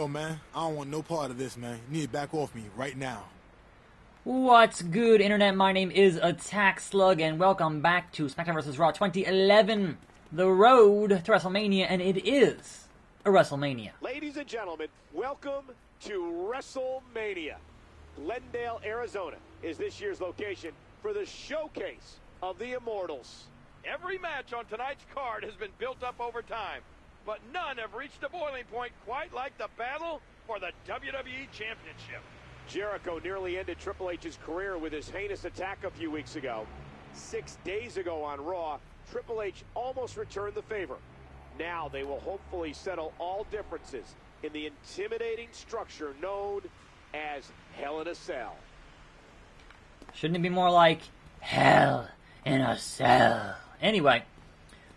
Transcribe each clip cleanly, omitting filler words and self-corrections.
Yo, man, I don't want no part of this, man. You need to back off me right now. What's good, Internet? My name is attackslug, and welcome back to SmackDown vs. Raw 2011, the road to WrestleMania, and it is a WrestleMania. Ladies and gentlemen, welcome to WrestleMania. Glendale, Arizona is this year's location for the showcase of the Immortals. Every match on tonight's card has been built up over time, but none have reached a boiling point quite like the battle for the WWE Championship. Jericho nearly ended Triple H's career with his heinous attack a few weeks ago. 6 days ago on Raw, Triple H almost returned the favor. Now they will hopefully settle all differences in the intimidating structure known as Hell in a Cell. Shouldn't it be more like Hell in a Cell? Anyway,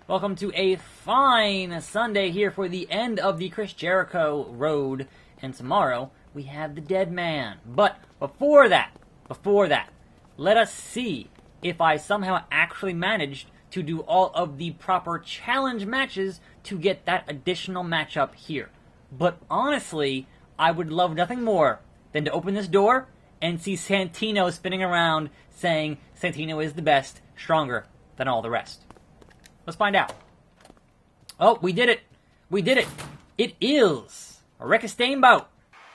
welcome to a fine Sunday here for the end of the Chris Jericho road, and tomorrow we have the Dead Man. But before that, let us see if I somehow actually managed to do all of the proper challenge matches to get that additional matchup here. But honestly, I would love nothing more than to open this door and see Santino spinning around saying Santino is the best, stronger than all the rest. Let's find out. Oh, we did it. We did it. It is Ricky Steamboat.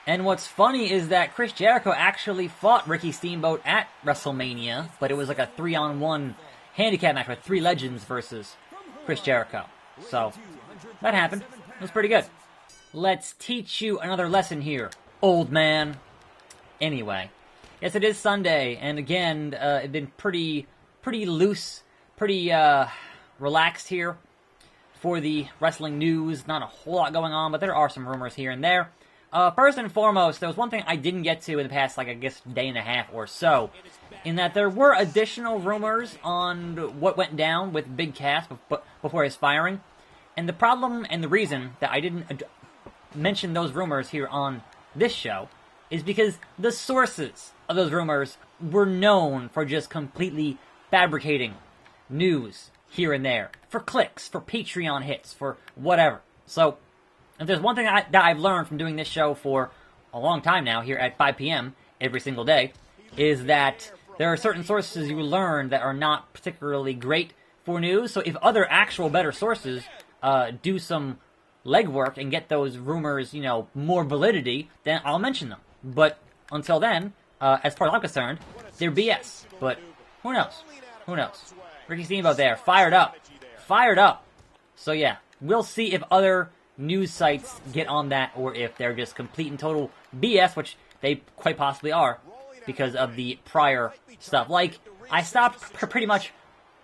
And what's funny is that Chris Jericho actually fought Ricky Steamboat at WrestleMania, but it was like a 3-on-1 handicap match with 3 legends versus Chris Jericho. So, that happened. It was pretty good. Let's teach you another lesson here, old man. Anyway, yes, it is Sunday, and again, it's been pretty loose, pretty relaxed here for the wrestling news. Not a whole lot going on, but there are some rumors here and there. First and foremost, there was one thing I didn't get to in the past, like, I guess, day and a half or so, in that there were additional rumors on what went down with Big Cass before his firing. And the problem and the reason that I didn't mention those rumors here on this show is because the sources of those rumors were known for just completely fabricating news here and there, for clicks, for Patreon hits, for whatever. So, if there's one thing that I've learned from doing this show for a long time now, here at 5 p.m. every single day, is that there are certain sources you learn that are not particularly great for news. So if other actual better sources do some legwork and get those rumors, more validity, then I'll mention them. But until then, as far as I'm concerned, they're BS. But who knows? Who knows? Ricky Steamboat there, fired up. Fired up. So yeah, we'll see if other news sites get on that, or if they're just complete and total BS, which they quite possibly are, because of the prior stuff. Like, I stopped pretty much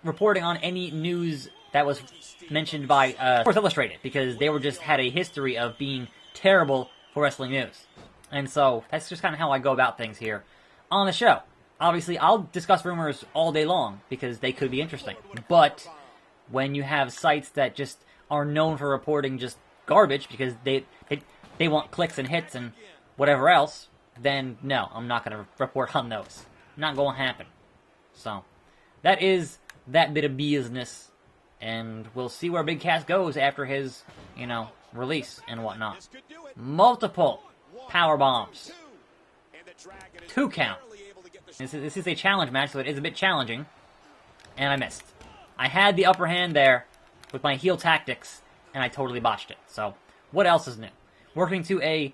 reporting on any news that was mentioned by Sports Illustrated, because they were just had a history of being terrible for wrestling news. And so, that's just kind of how I go about things here on the show. Obviously, I'll discuss rumors all day long, because they could be interesting. But when you have sites that just are known for reporting just garbage because they want clicks and hits and whatever else, then no, I'm not going to report on those. Not going to happen. So, that is that bit of business, and we'll see where Big Cass goes after his, release and whatnot. Multiple power bombs. 2 count. This is a challenge match, so it is a bit challenging, and I missed. I had the upper hand there with my heel tactics, and I totally botched it. So, what else is new? Working to a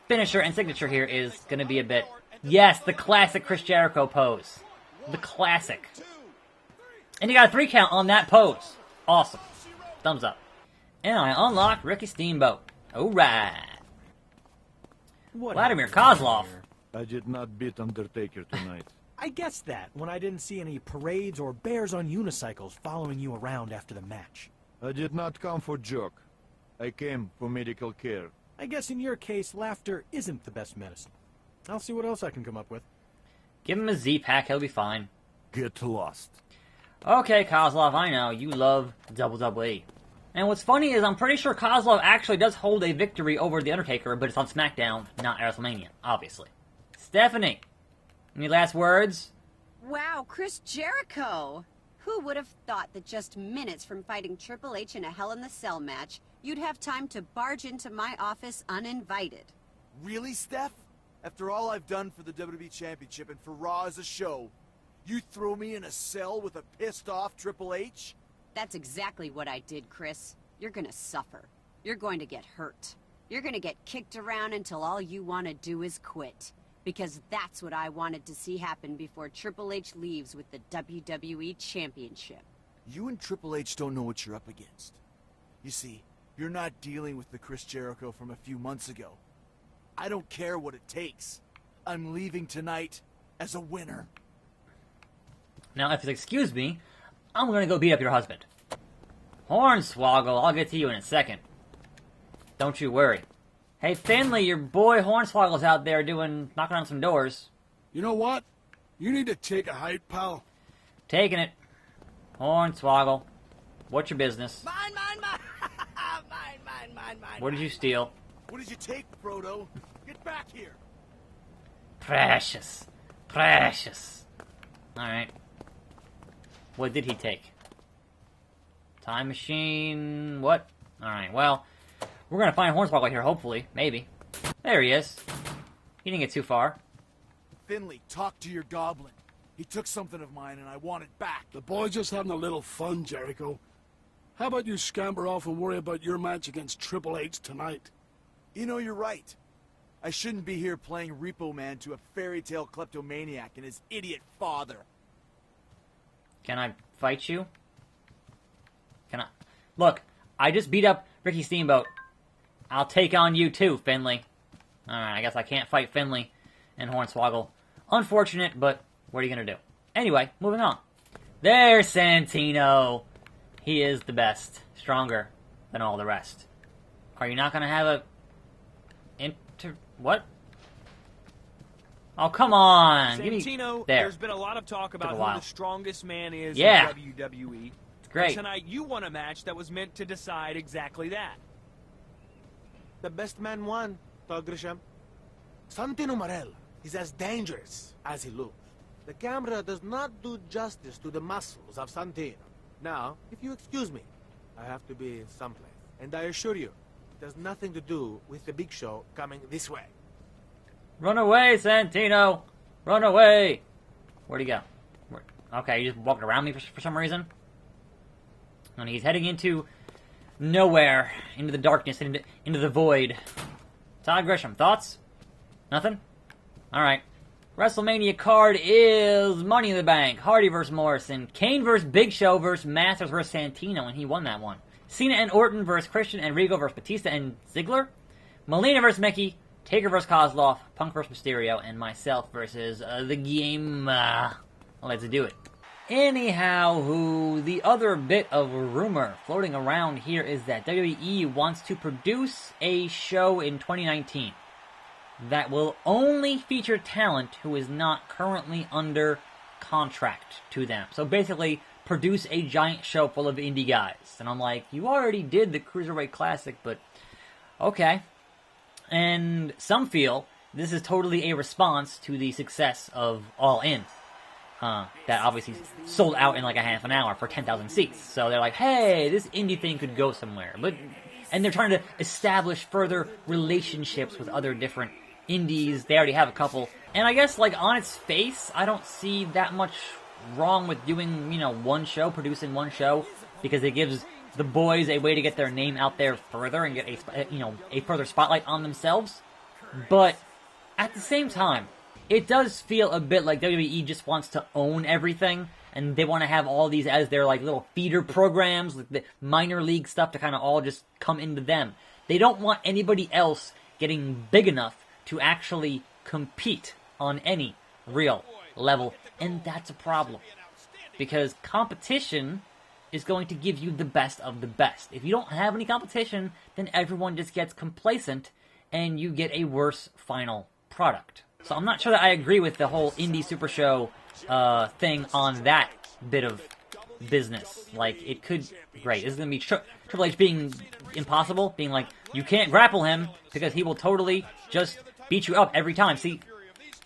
finisher and signature here is going to be a bit... Yes, the classic Chris Jericho pose. The classic. And you got a 3 count on that pose. Awesome. Thumbs up. And I unlocked Ricky Steamboat. Alright. Vladimir Kozlov. I did not beat Undertaker tonight. I guessed that when I didn't see any parades or bears on unicycles following you around after the match. I did not come for joke. I came for medical care. I guess in your case, laughter isn't the best medicine. I'll see what else I can come up with. Give him a Z-Pack, he'll be fine. Get lost. Okay, Kozlov, I know, you love WWE. And what's funny is I'm pretty sure Kozlov actually does hold a victory over The Undertaker, but it's on SmackDown, not at WrestleMania, obviously. Stephanie, any last words? Wow, Chris Jericho. Who would have thought that just minutes from fighting Triple H in a Hell in the Cell match, you'd have time to barge into my office uninvited? Really, Steph? After all I've done for the WWE Championship and for Raw as a show, you throw me in a cell with a pissed-off Triple H? That's exactly what I did, Chris. You're gonna suffer. You're going to get hurt. You're gonna get kicked around until all you want to do is quit. Because that's what I wanted to see happen before Triple H leaves with the WWE Championship. You and Triple H don't know what you're up against. You see, you're not dealing with the Chris Jericho from a few months ago. I don't care what it takes. I'm leaving tonight as a winner. Now, if you'll excuse me, I'm gonna go beat up your husband. Hornswoggle, I'll get to you in a second. Don't you worry. Hey, Finley, your boy Hornswoggle's out there knocking on some doors. You know what? You need to take a hike, pal. Taking it. Hornswoggle, what's your business? Mine, mine, mine! mine. What did you steal? What did you take, Frodo? Get back here! Precious. Precious. Alright. What did he take? Time machine... what? Alright, well... we're gonna find Hornswoggle here, hopefully. Maybe. There he is. He didn't get too far. Finley, talk to your goblin. He took something of mine and I want it back. The boy's just having a little fun, Jericho. How about you scamper off and worry about your match against Triple H tonight? You know, you're right. I shouldn't be here playing Repo Man to a fairy tale kleptomaniac and his idiot father. Can I fight you? Can I? Look, I just beat up Ricky Steamboat. I'll take on you too, Finley. Alright, I guess I can't fight Finley and Hornswoggle. Unfortunate, but what are you gonna do? Anyway, moving on. There's Santino. He is the best. Stronger than all the rest. Are you not gonna have a... what? Oh, come on. Santino, there's been a lot of talk about who the strongest man is in WWE. It's great. Tonight, you won a match that was meant to decide exactly that. The best man won, Todd Grisham. Santino Marella is as dangerous as he looks. The camera does not do justice to the muscles of Santino. Now, if you excuse me, I have to be someplace. And I assure you, it has nothing to do with the Big Show coming this way. Run away, Santino! Run away! Where'd he go? Okay, he just walked around me for some reason. And he's heading into nowhere, into the darkness, into the void. Todd Grisham, thoughts? Nothing? Alright. WrestleMania card is Money in the Bank, Hardy vs. Morrison, Kane vs. Big Show vs. Masters vs. Santino, and he won that one. Cena and Orton vs. Christian and Regal vs. Batista and Ziggler, Melina vs. Mickey, Taker vs. Kozlov, Punk vs. Mysterio, and myself versus the game. Let's do it. Anyhow, the other bit of rumor floating around here is that WWE wants to produce a show in 2019 that will only feature talent who is not currently under contract to them. So basically, produce a giant show full of indie guys. And I'm like, you already did the Cruiserweight Classic, but okay. And some feel this is totally a response to the success of All In. That obviously sold out in like a half an hour for 10,000 seats. So they're like, hey, this indie thing could go somewhere. And they're trying to establish further relationships with other different indies. They already have a couple. And I guess, like, on its face, I don't see that much wrong with doing, one show, producing one show, because it gives the boys a way to get their name out there further and get a further spotlight on themselves. But at the same time, it does feel a bit like WWE just wants to own everything, and they want to have all these as their like little feeder programs, like the minor league stuff to kind of all just come into them. They don't want anybody else getting big enough to actually compete on any real level, and that's a problem. Because competition is going to give you the best of the best. If you don't have any competition, then everyone just gets complacent, and you get a worse final product. So I'm not sure that I agree with the whole Indie Super Show thing on that bit of business. Like, it could... Great. This is going to be Triple H being impossible, being like, you can't grapple him, because he will totally just beat you up every time. See,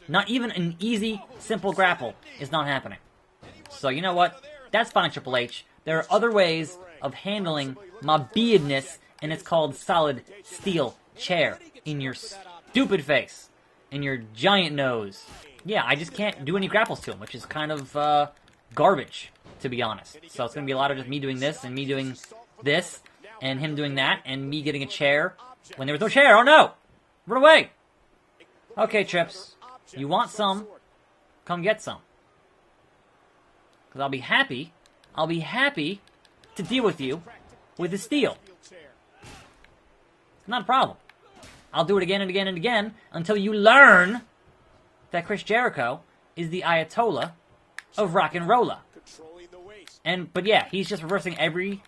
not even an easy, simple grapple is not happening. So you know what? That's fine, Triple H. There are other ways of handling my beardness, and it's called solid steel chair in your stupid face, in your giant nose. Yeah, I just can't do any grapples to him, which is kind of garbage, to be honest. So it's going to be a lot of just me doing this, and me doing this, and him doing that, and me getting a chair when there was no chair. Oh no! Run away! Okay, Trips. You want some? Come get some. Because I'll be happy to deal with you with the steel. It's not a problem. I'll do it again and again and again until you learn that Chris Jericho is the Ayatollah of rock and rolla. But yeah, he's just reversing every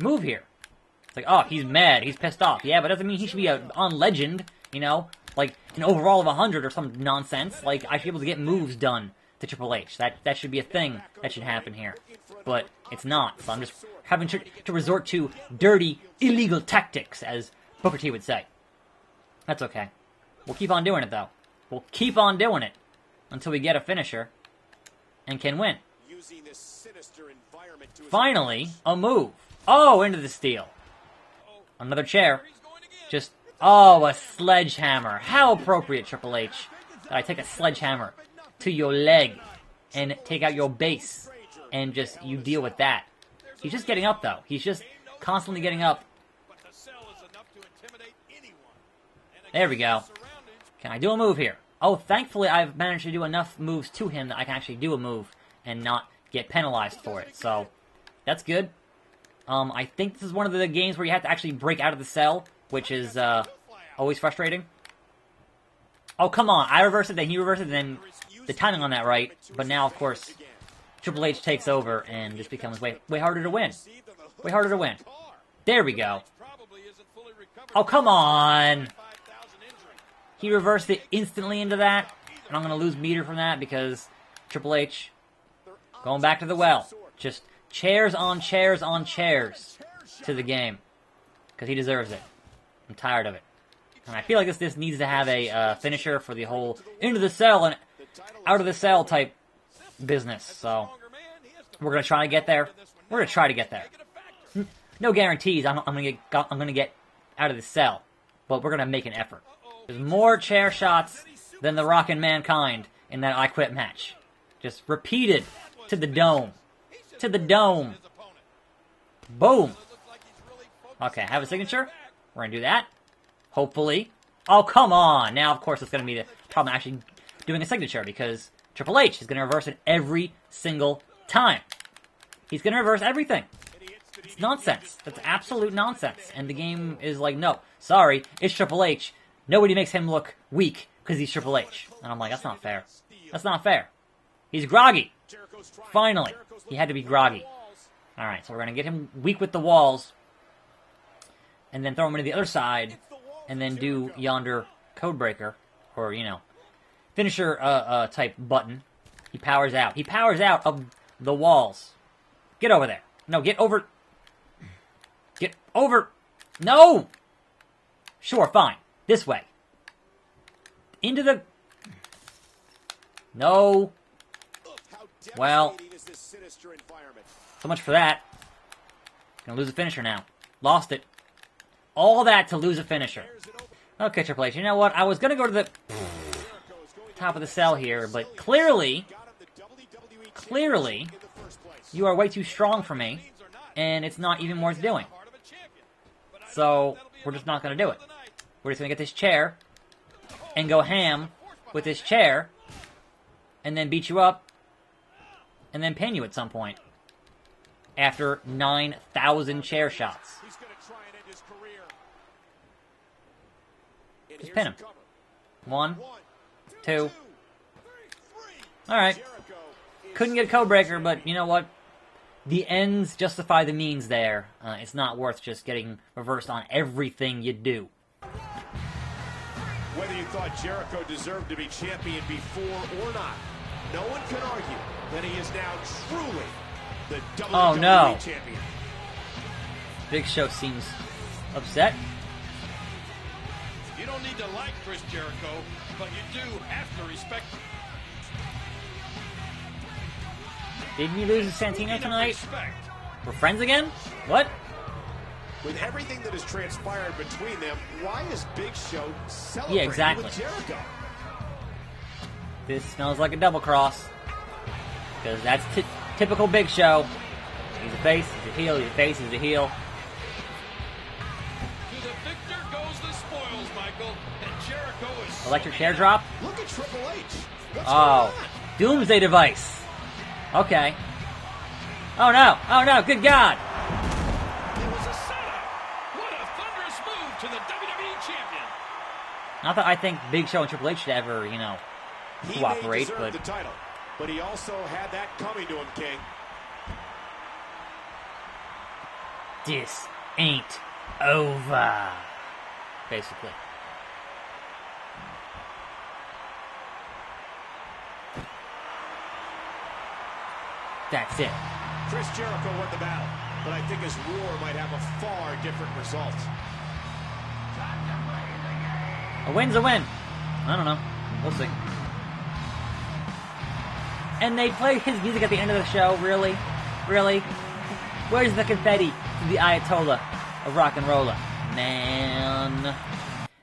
move here. It's like, oh, he's mad, he's pissed off. Yeah, but doesn't mean he should be on legend, you know? Like, an overall of 100 or some nonsense. Like, I should be able to get moves done to Triple H. That should be a thing that should happen here. But it's not, so I'm just having to resort to dirty, illegal tactics, as Booker T would say. That's okay. We'll keep on doing it, though. We'll keep on doing it until we get a finisher and can win. Finally, a move. Oh, into the steel. Another chair. Just, oh, a sledgehammer. How appropriate, Triple H, that I take a sledgehammer to your leg and take out your base and just, you deal with that. He's just getting up, though. He's just constantly getting up. There we go. Can I do a move here? Oh, thankfully I've managed to do enough moves to him that I can actually do a move and not get penalized for it. So, that's good. I think this is one of the games where you have to actually break out of the cell, which is always frustrating. Oh, come on. I reversed it, then he reversed it, then the timing on that right. But now, of course, Triple H takes over, and this becomes way harder to win. Way harder to win. There we go. Oh, come on. He reversed it instantly into that, and I'm going to lose meter from that because Triple H going back to the well. Just chairs on chairs on chairs to the game because he deserves it. I'm tired of it. And I feel like this needs to have a finisher for the whole into the cell and out of the cell type business. So we're going to try to get there. We're going to try to get there. No guarantees I'm going to get out of the cell, but we're going to make an effort. There's more chair shots than the Rockin' Mankind in that I Quit match. Just repeated to the dome. To the dome. Boom. Okay, have a signature. We're going to do that. Hopefully. Oh, come on. Now, of course, it's going to be the problem actually doing a signature because Triple H is going to reverse it every single time. He's going to reverse everything. It's nonsense. That's absolute nonsense. And the game is like, no, sorry, it's Triple H. Nobody makes him look weak because he's Triple H. And I'm like, that's not fair. That's not fair. He's groggy. Finally. He had to be groggy. Alright, so we're going to get him weak with the walls. And then throw him into the other side. And then do yonder codebreaker. Or, you know, finisher type button. He powers out. He powers out of the walls. Get over there. No, get over. Get over. No! Sure, fine. This way. Into the... No. Well. So much for that. Gonna lose a finisher now. Lost it. All that to lose a finisher. Okay, Triple H, you know what? I was gonna go to the top of the cell here, but clearly, you are way too strong for me, and it's not even worth doing. So, we're just not gonna do it. We're just going to get this chair and go ham with this chair and then beat you up and then pin you at some point after 9,000 chair shots. Just pin him. 1, 2. Alright. Couldn't get a codebreaker, but you know what? The ends justify the means there. It's not worth just getting reversed on everything you do. Whether you thought Jericho deserved to be champion before or not, no one can argue that he is now truly the WWE champion. Big Show seems upset. You don't need to like Chris Jericho, but you do have to respect him. Didn't you lose to Santino tonight? We're friends again? What? With everything that has transpired between them, why is Big Show celebrating with Jericho? This smells like a double cross. Because that's typical Big Show. He's a face, he's a heel, he's a face, he's a heel. To the victor goes the spoils, Michael. And Jericho is... Electric chair drop? Look at Triple H. What's going on? Doomsday device. Okay. Oh no, good God. It was a setup. What a thunderous move to the WWE champion. Not that I think Big Show and Triple H should ever, you know, cooperate, but... the title, but he also had that coming to him, King. This ain't over. Basically. That's it. Chris Jericho won the battle, but I think his war might have a far different result. A win's a win. I don't know. We'll see. And they play his music at the end of the show? Really? Really? Where's the confetti to the Ayatollah of rock and roller? Man.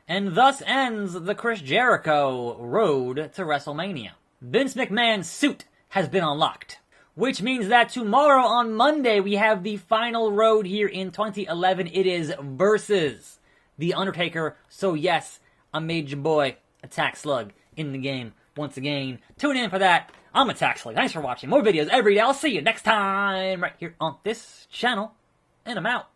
And thus ends the Chris Jericho road to WrestleMania. Vince McMahon's suit has been unlocked. Which means that tomorrow on Monday we have the final road here in 2011. It is versus The Undertaker. So yes, I made your boy attackslug in the game once again. Tune in for that. I'm attackslug. Thanks for watching. More videos every day. I'll see you next time right here on this channel. And I'm out.